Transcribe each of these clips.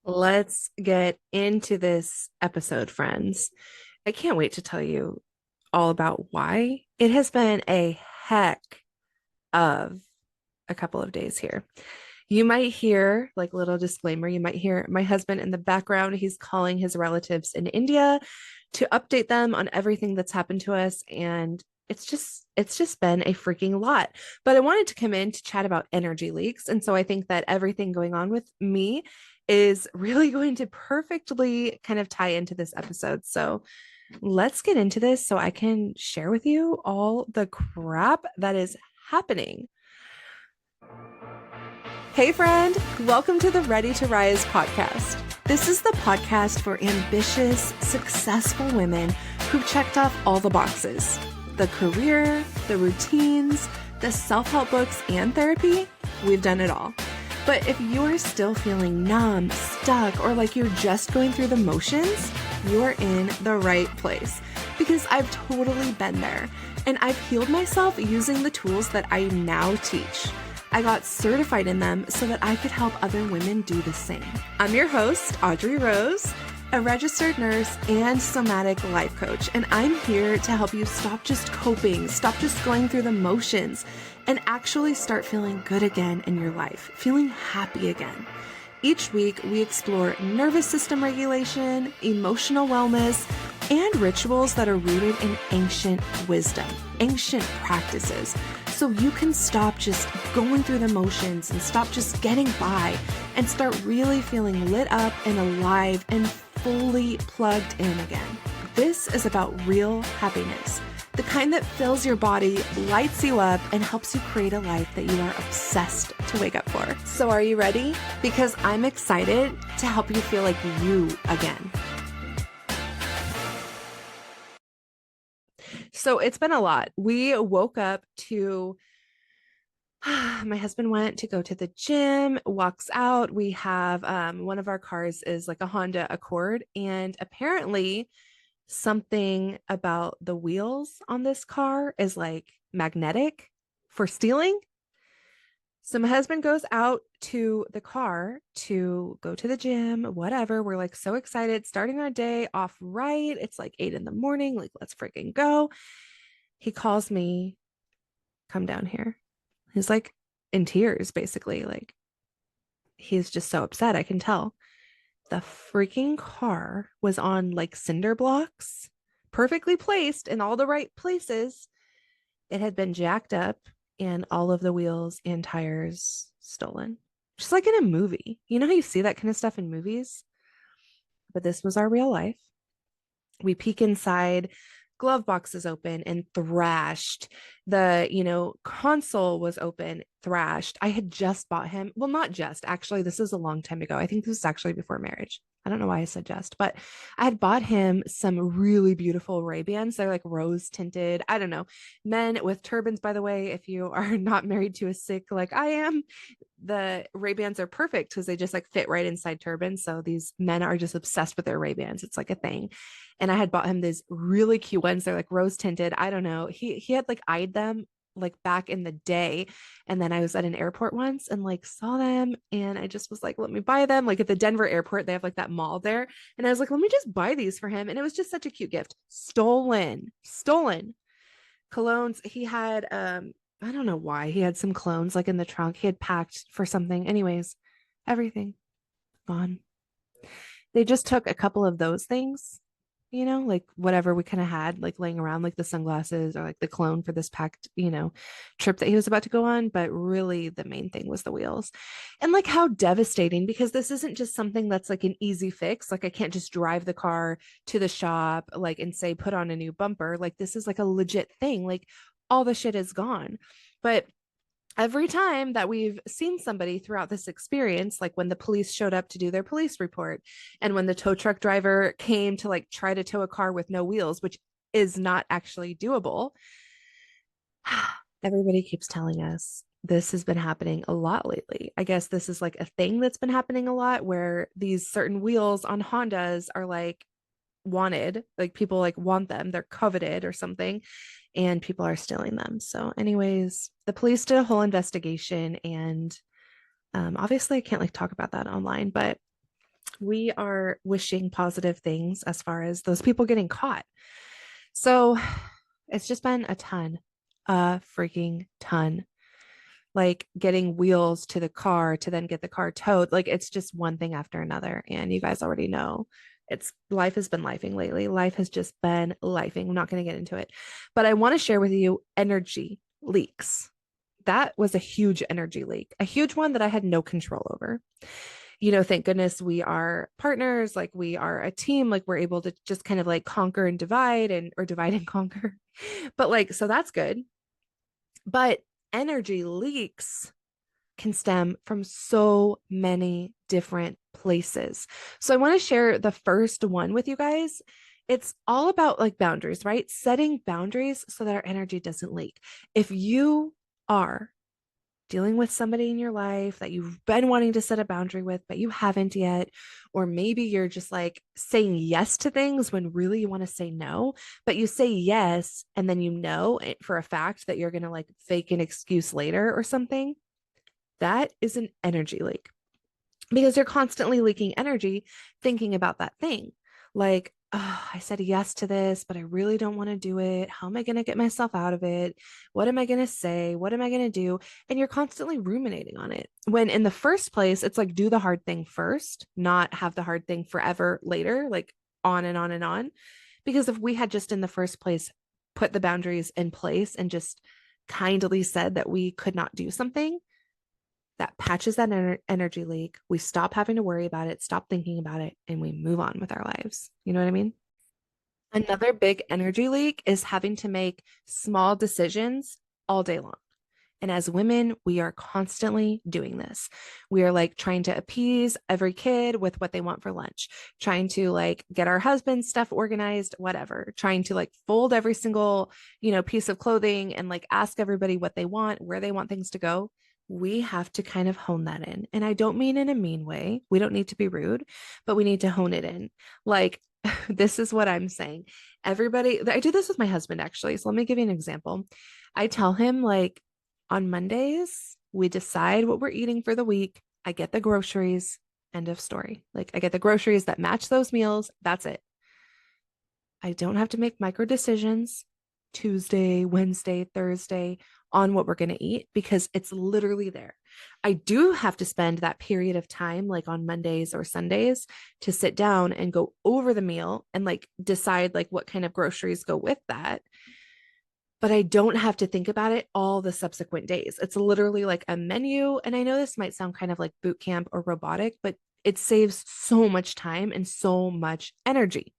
Let's get into this episode, friends. I can't wait to tell you all about why. It has been a heck of a couple of days here. You might hear, like, little disclaimer, you might hear my husband in the background. He's calling his relatives in India to update them on everything that's happened to us. And it's just been a freaking lot. But I wanted to come in to chat about energy leaks. And so I think that everything going on with me is really going to perfectly kind of tie into this episode. So let's get into this so I can share with you all the crap that is happening. Hey, friend, welcome to the Ready to Rise podcast. This is the podcast for ambitious, successful women who've checked off all the boxes: the career, the routines, the self-help books, and therapy. We've done it all. But if you're still feeling numb, stuck, or like you're just going through the motions, you're in the right place, because I've totally been there, and I've healed myself using the tools that I now teach. I got certified in them so that I could help other women do the same. I'm your host, Audrey Rose, a registered nurse and somatic life coach, and I'm here to help you stop just coping, stop just going through the motions, and actually start feeling good again in your life, feeling happy again. Each week, we explore nervous system regulation, emotional wellness, and rituals that are rooted in ancient wisdom, ancient practices, so you can stop just going through the motions and stop just getting by and start really feeling lit up and alive and fully plugged in again. This is about real happiness, the kind that fills your body, lights you up, and helps you create a life that you are obsessed to wake up for. So are you ready? Because I'm excited to help you feel like you again. So it's been a lot. We woke up to my husband went to go to the gym, walks out. We have one of our cars is like a Honda Accord, and apparently something about the wheels on this car is like magnetic for stealing. So my husband goes out to the car to go to the gym, whatever. We're like so excited, starting our day off right. It's like 8 a.m. Like, let's freaking go. He calls me, come down here. He's like in tears, basically. Like, he's just so upset. I can tell. The freaking car was on like cinder blocks, perfectly placed in all the right places. It had been jacked up and all of the wheels and tires stolen. Just like in a movie. You know how you see that kind of stuff in movies? But this was our real life. We peek inside, glove box is open and thrashed. The console was open, thrashed. I had just bought him, well, not just, actually, this is a long time ago. I think this was actually before marriage. I don't know why I said just, but I had bought him some really beautiful Ray-Bans. They're like rose tinted. I don't know. Men with turbans, by the way, if you are not married to a Sikh like I am, the Ray-Bans are perfect because they just like fit right inside turbans. So these men are just obsessed with their Ray-Bans. It's like a thing. And I had bought him these really cute ones. They're like rose tinted. I don't know. He had like eyed them like back in the day. And then I was at an airport once and like saw them, and I just was like, let me buy them. Like at the Denver airport, they have like that mall there. And I was like, let me just buy these for him. And it was just such a cute gift. Stolen colognes. He had I don't know why he had some clones like in the trunk. He had packed for something. Anyways, everything gone. They just took a couple of those things, like whatever we kind of had like laying around, like the sunglasses or like the clone for this packed, trip that he was about to go on. But really, the main thing was the wheels. And like how devastating, because this isn't just something that's like an easy fix. Like I can't just drive the car to the shop, like, and say, put on a new bumper. Like this is like a legit thing. Like all the shit is gone. But every time that we've seen somebody throughout this experience, like when the police showed up to do their police report, and when the tow truck driver came to like try to tow a car with no wheels, which is not actually doable, everybody keeps telling us this has been happening a lot lately. I guess this is like a thing that's been happening a lot, where these certain wheels on Hondas are like wanted, like people like want them, they're coveted or something, and people are stealing them. So anyways, the police did a whole investigation, and obviously I can't like talk about that online, but we are wishing positive things as far as those people getting caught. So it's just been a freaking ton. Like getting wheels to the car to then get the car towed. Like it's just one thing after another. And you guys already know it's life has been lifing lately. Life has just been lifing. I'm not going to get into it, but I want to share with you energy leaks. That was a huge energy leak, a huge one that I had no control over. Thank goodness we are partners, like we are a team, like we're able to just kind of like conquer and divide and or divide and conquer. But like, so that's good. But energy leaks can stem from so many different places. So I want to share the first one with you guys. It's all about like boundaries, right? Setting boundaries so that our energy doesn't leak. If you are dealing with somebody in your life that you've been wanting to set a boundary with, but you haven't yet, or maybe you're just like saying yes to things when really you want to say no, but you say yes and then you know for a fact that you're going to like fake an excuse later or something, that is an energy leak because you're constantly leaking energy thinking about that thing. Like, oh, I said yes to this, but I really don't want to do it. How am I going to get myself out of it? What am I going to say? What am I going to do? And you're constantly ruminating on it. When in the first place, it's like do the hard thing first, not have the hard thing forever later, like on and on and on. Because if we had just in the first place put the boundaries in place and just kindly said that we could not do something, that patches that energy leak. We stop having to worry about it, stop thinking about it, and we move on with our lives. You know what I mean? Another big energy leak is having to make small decisions all day long. And as women, we are constantly doing this. We are like trying to appease every kid with what they want for lunch, trying to like get our husband's stuff organized, whatever, trying to like fold every single, piece of clothing and like ask everybody what they want, where they want things to go. We have to kind of hone that in. And I don't mean in a mean way. We don't need to be rude, but we need to hone it in. Like, this is what I'm saying. Everybody, I do this with my husband actually. So let me give you an example. I tell him, like, on Mondays, we decide what we're eating for the week. I get the groceries, end of story. Like, I get the groceries that match those meals. That's it. I don't have to make micro decisions Tuesday, Wednesday, Thursday on what we're going to eat because it's literally there. I do have to spend that period of time, like on Mondays or Sundays, to sit down and go over the meal and like decide like what kind of groceries go with that. But I don't have to think about it all the subsequent days. It's literally like a menu. And I know this might sound kind of like boot camp or robotic, but it saves so much time and so much energy.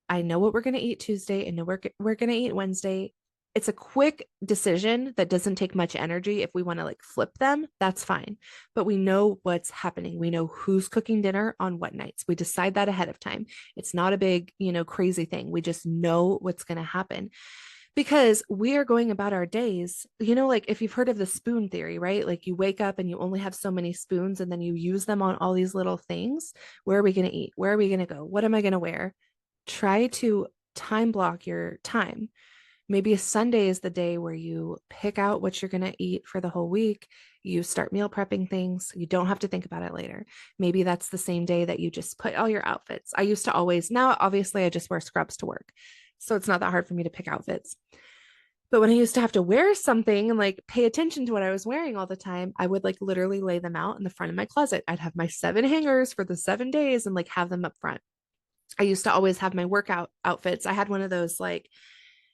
I know what we're going to eat Tuesday and know we're going to eat Wednesday. It's a quick decision that doesn't take much energy. If we want to like flip them, that's fine. But we know what's happening. We know who's cooking dinner on what nights. We decide that ahead of time. It's not a big, crazy thing. We just know what's going to happen because we are going about our days, like if you've heard of the spoon theory, right? Like you wake up and you only have so many spoons and then you use them on all these little things. Where are we going to eat? Where are we going to go? What am I going to wear? Try to time block your time. Maybe a Sunday is the day where you pick out what you're going to eat for the whole week. You start meal prepping things. You don't have to think about it later. Maybe that's the same day that you just put all your outfits. I used to always, now obviously I just wear scrubs to work. So it's not that hard for me to pick outfits. But when I used to have to wear something and like pay attention to what I was wearing all the time, I would like literally lay them out in the front of my closet. I'd have my 7 hangers for the 7 days and like have them up front. I used to always have my workout outfits. I had one of those like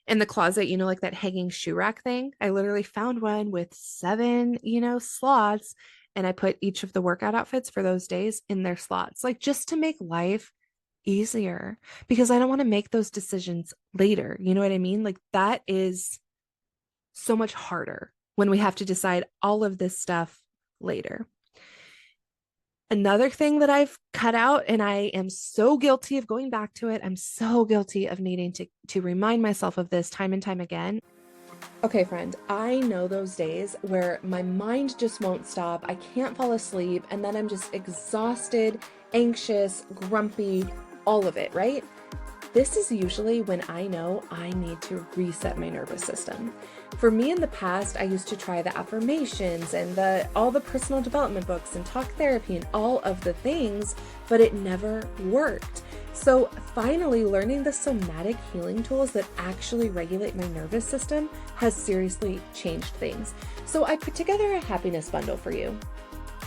in the closet, like that hanging shoe rack thing. I literally found one with 7, slots, and I put each of the workout outfits for those days in their slots, like just to make life easier because I don't want to make those decisions later. You know what I mean? Like that is so much harder when we have to decide all of this stuff later. Another thing that I've cut out, and I am so guilty of going back to it. I'm so guilty of needing to remind myself of this time and time again. Okay, friend, I know those days where my mind just won't stop. I can't fall asleep. And then I'm just exhausted, anxious, grumpy, all of it, right? This is usually when I know I need to reset my nervous system. For me in the past, I used to try the affirmations and all the personal development books and talk therapy and all of the things, but it never worked. So finally learning the somatic healing tools that actually regulate my nervous system has seriously changed things. So I put together a happiness bundle for you.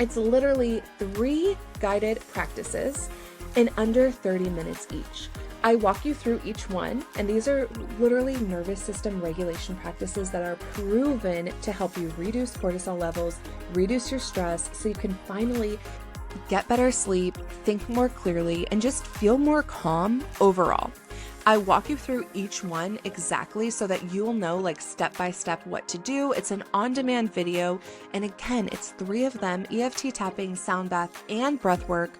It's literally 3 guided practices in under 30 minutes each. I walk you through each one, and these are literally nervous system regulation practices that are proven to help you reduce cortisol levels, reduce your stress, so you can finally get better sleep, think more clearly, and just feel more calm overall. I walk you through each one exactly so that you'll know like step by step what to do. It's an on-demand video. And again, it's 3 of them: EFT tapping, sound bath, and breath work,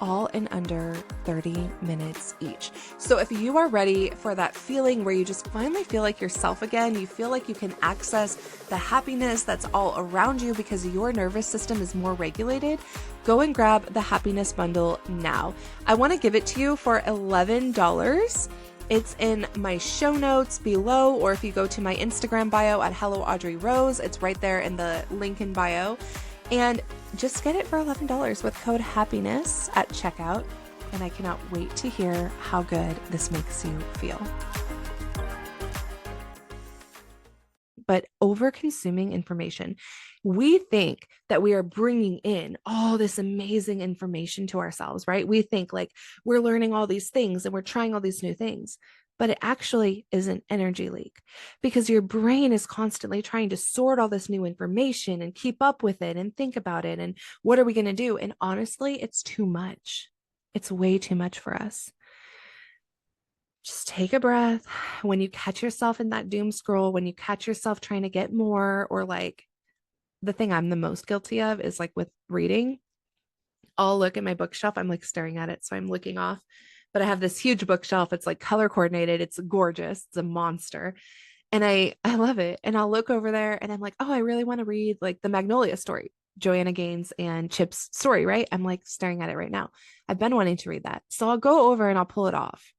all in under 30 minutes each. So if you are ready for that feeling where you just finally feel like yourself again, you feel like you can access the happiness that's all around you because your nervous system is more regulated, go and grab the happiness bundle now. I want to give it to you for $11. It's in my show notes below, or if you go to my Instagram bio at Hello Audrey Rose, it's right there in the link in bio. And just get it for $11 with code happiness at checkout. And I cannot wait to hear how good this makes you feel. But over consuming information, we think that we are bringing in all this amazing information to ourselves, right? We think like we're learning all these things and we're trying all these new things, but it actually is an energy leak because your brain is constantly trying to sort all this new information and keep up with it and think about it. And what are we going to do? And honestly, it's too much. It's way too much for us. Just take a breath. When you catch yourself in that doom scroll, when you catch yourself trying to get more, or like the thing I'm the most guilty of is like with reading, I'll look at my bookshelf. I'm like staring at it. So I'm looking off, but I have this huge bookshelf. It's like color coordinated. It's gorgeous. It's a monster. And I love it. And I'll look over there and I'm like, oh, I really want to read like the Magnolia story, Joanna Gaines and Chip's story, right? I'm like staring at it right now. I've been wanting to read that. So I'll go over and I'll pull it off.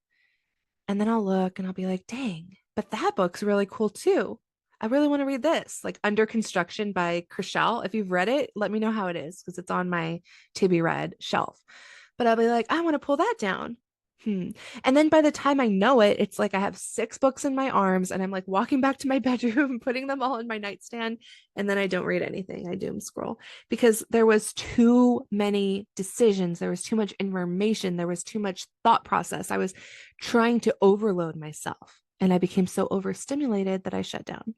And then I'll look and I'll be like, dang, but that book's really cool too. I really want to read this, like Under Construction by Chriselle. If you've read it, let me know how it is because it's on my to be read shelf. But I'll be like, I want to pull that down. And then by the time I know it, it's like I have 6 books in my arms and I'm like walking back to my bedroom, putting them all in my nightstand. And then I don't read anything. I doom scroll because there was too many decisions. There was too much information. There was too much thought process. I was trying to overload myself and I became so overstimulated that I shut down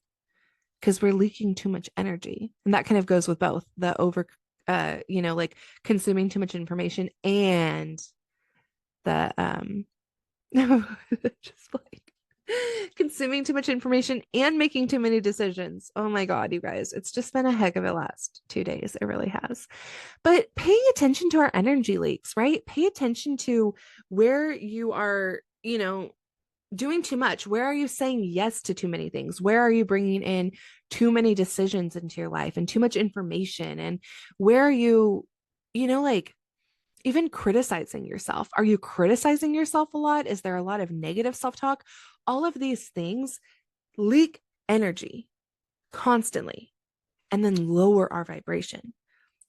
because we're leaking too much energy. And that kind of goes with both the like consuming too much information and the just like consuming too much information and making too many decisions. Oh my God, you guys, it's just been a heck of a last 2 days. It really has. But paying attention to our energy leaks, right? Pay attention to where you are, doing too much. Where are you saying yes to too many things? Where are you bringing in too many decisions into your life and too much information? And where are you, like even criticizing yourself? Are you criticizing yourself a lot? Is there a lot of negative self-talk? All of these things leak energy constantly and then lower our vibration.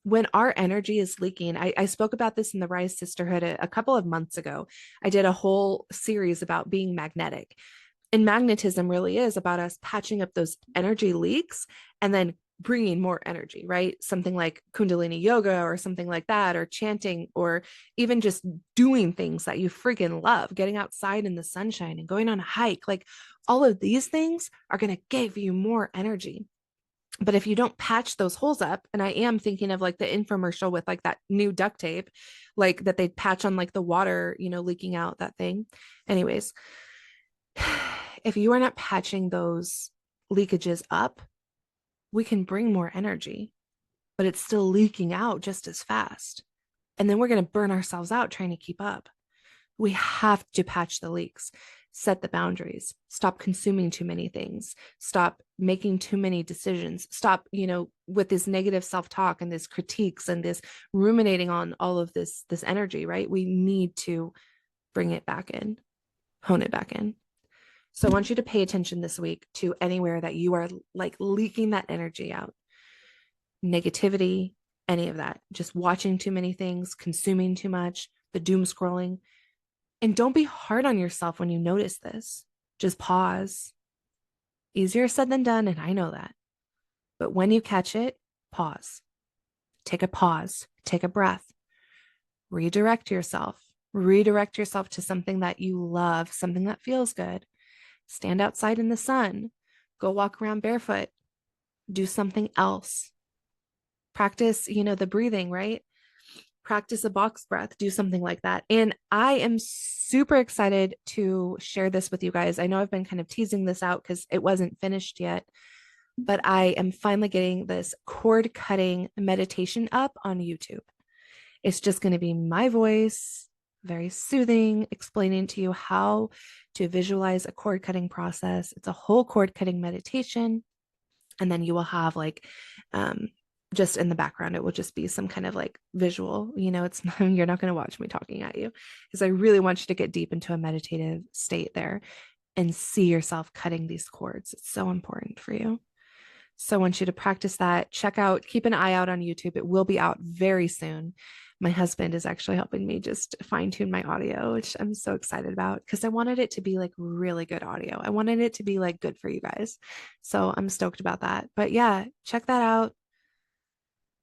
When our energy is leaking, I spoke about this in the Rise Sisterhood a couple of months ago. I did a whole series about being magnetic. And magnetism really is about us patching up those energy leaks and then bringing more energy, right? Something like Kundalini yoga or something like that, or chanting, or even just doing things that you freaking love, getting outside in the sunshine and going on a hike. Like all of these things are going to give you more energy. But if you don't patch those holes up, and I am thinking of like the infomercial with like that new duct tape, like that they patch on like the water, leaking out, that thing. Anyways, if you are not patching those leakages up, we can bring more energy, but it's still leaking out just as fast. And then we're going to burn ourselves out trying to keep up. We have to patch the leaks, set the boundaries, stop consuming too many things, stop making too many decisions, stop, with this negative self-talk and this critiques and this ruminating on all of this energy, right? We need to bring it back in. hone it back in. So I want you to pay attention this week to anywhere that you are like leaking that energy out. Negativity, any of that. Just watching too many things, consuming too much, the doom scrolling. And don't be hard on yourself when you notice this. Just pause. Easier said than done, and I know that. But when you catch it, pause. Take a pause. Take a breath. Redirect yourself. Redirect yourself to something that you love, something that feels good. Stand outside in the sun. Go walk around barefoot. Do something else. Practice, the breathing, right? Practice a box breath. Do something like that. And I am super excited to share this with you guys. I know I've been kind of teasing this out because it wasn't finished yet, but I am finally getting this cord cutting meditation up on YouTube. It's just going to be my voice, very soothing, explaining to you how to visualize a cord cutting process. It's a whole cord cutting meditation. And then you will have just in the background, it will just be some kind of like visual, it's not, you're not going to watch me talking at you, because I really want you to get deep into a meditative state there and see yourself cutting these cords. It's so important for you. So I want you to practice that. Keep an eye out on YouTube. It will be out very soon. My husband is actually helping me just fine tune my audio, which I'm so excited about because I wanted it to be like really good audio. I wanted it to be like good for you guys. So I'm stoked about that. But yeah, check that out.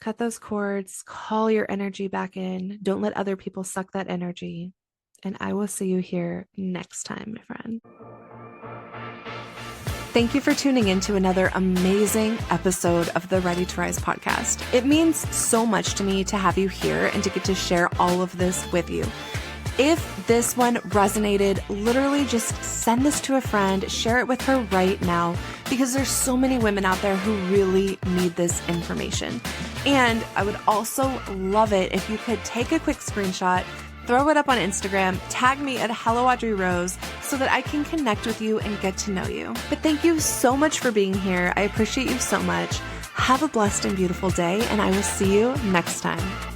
Cut those cords, call your energy back in. Don't let other people suck that energy. And I will see you here next time, my friend. Thank you for tuning in to another amazing episode of the Ready to Rise podcast. It means so much to me to have you here and to get to share all of this with you. If this one resonated, literally just send this to a friend, share it with her right now, because there's so many women out there who really need this information. And I would also love it if you could take a quick screenshot, throw it up on Instagram, tag me at Hello Audrey Rose so that I can connect with you and get to know you. But thank you so much for being here. I appreciate you so much. Have a blessed and beautiful day, and I will see you next time.